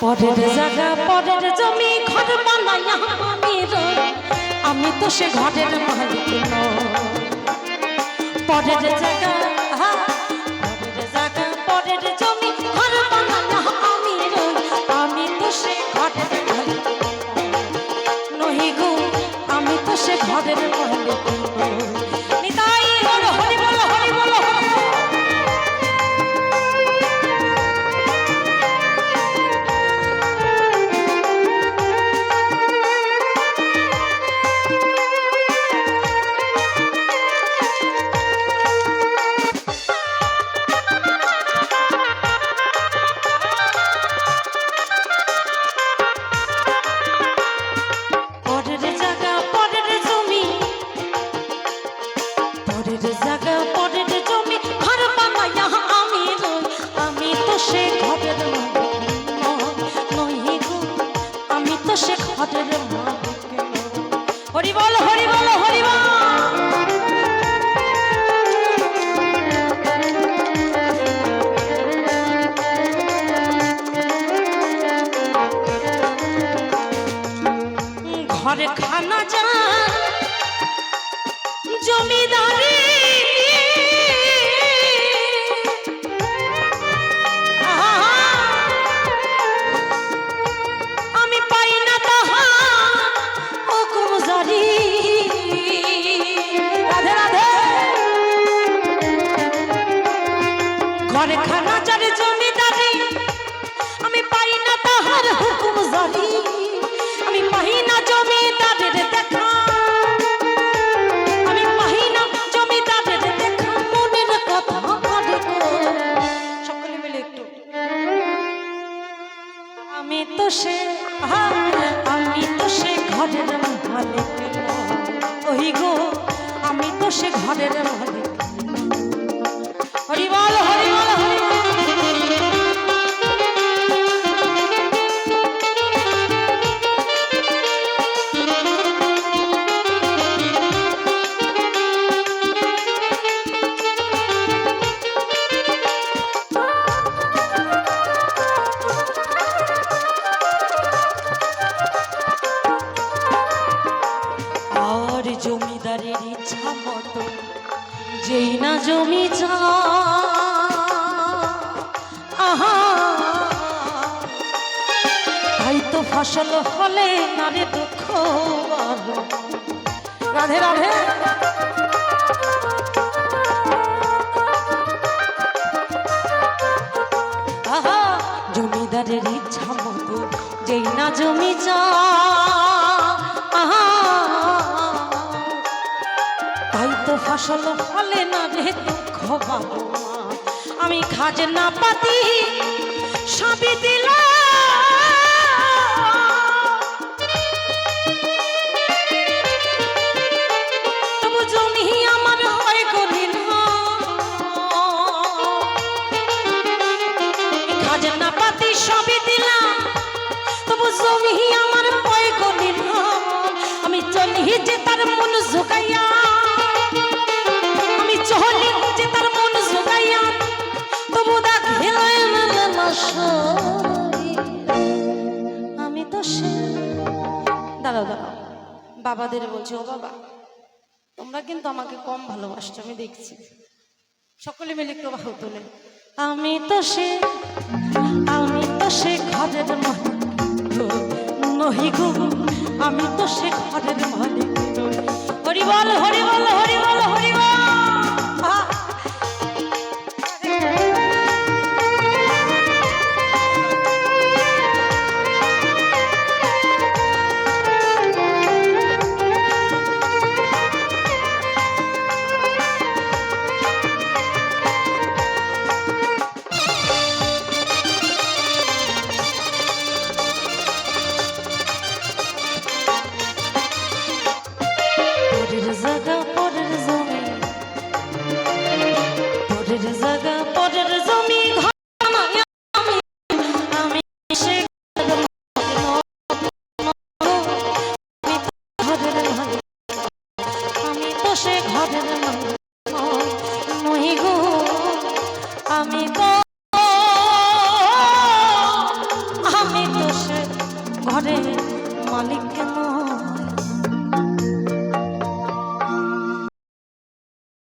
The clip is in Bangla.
পরের জায়গা পরের জমি ঘর বানাইয়া আমি তো সে ঘরের মালিক নই। পরের জায়গা পরের জায়গা পরের জমি ঘর বানাইয়া আমি তো সে ঘরের মালিক নহি গো, আমি তো সে ঘরের মালিক নই। নিতাই হরি হরি বল হরি বল। হরি বল হরি বল হরি বল। ঘরে খানা যা জমিদারি ঘরে খানা চারে জমিদারি আমি পাই না তাহার হুকুম জারি, আমি পাই না জমিদারের দেখা, আমি পাই না জমিদারের দেখা মনের কথা করে সকলে মিলে একটু আমি তো সে ঘরের মালিক ওই গো, আমি তো সে ঘরের মালিক। হরি বল হরি বল হরি বল। আর জমিদারের ইচ্ছা মতো যেই না জমি যা তাই তো ফসল ফলে নারে দুঃখ আলো। রাধে রাধে। জমিদারের ইচ্ছা মতো যেই না জমি যা তাই তো ফসল ফলে না রে দুঃখ বাবা। আমি খাজনা পাতি সবই দিলাম, তবু জমি আমার হয় গরিব। খাজনা পাতি সবই দিলাম তবু জমি আমার হয় গরিব। আমি চলি যে তার মন ঝুঁকাইয়া, আমি চলি যে তার মন ঝুঁকাইয়া তবু আমি তো সে। দাদা দাদা বাবাদের বলছি, ও বাবা তোমরা কিন্তু আমাকে কম ভালোবাসছো আমি দেখছি, সকলে মিলে একটু বাহু তোলে। আমি তো সে ঘরের মালিক নহি গো, আমি তো সে ঘরের মালিক নই। হরি বল হরি বল হরি বল হরি বল। পরের ঘরে মালিক কেন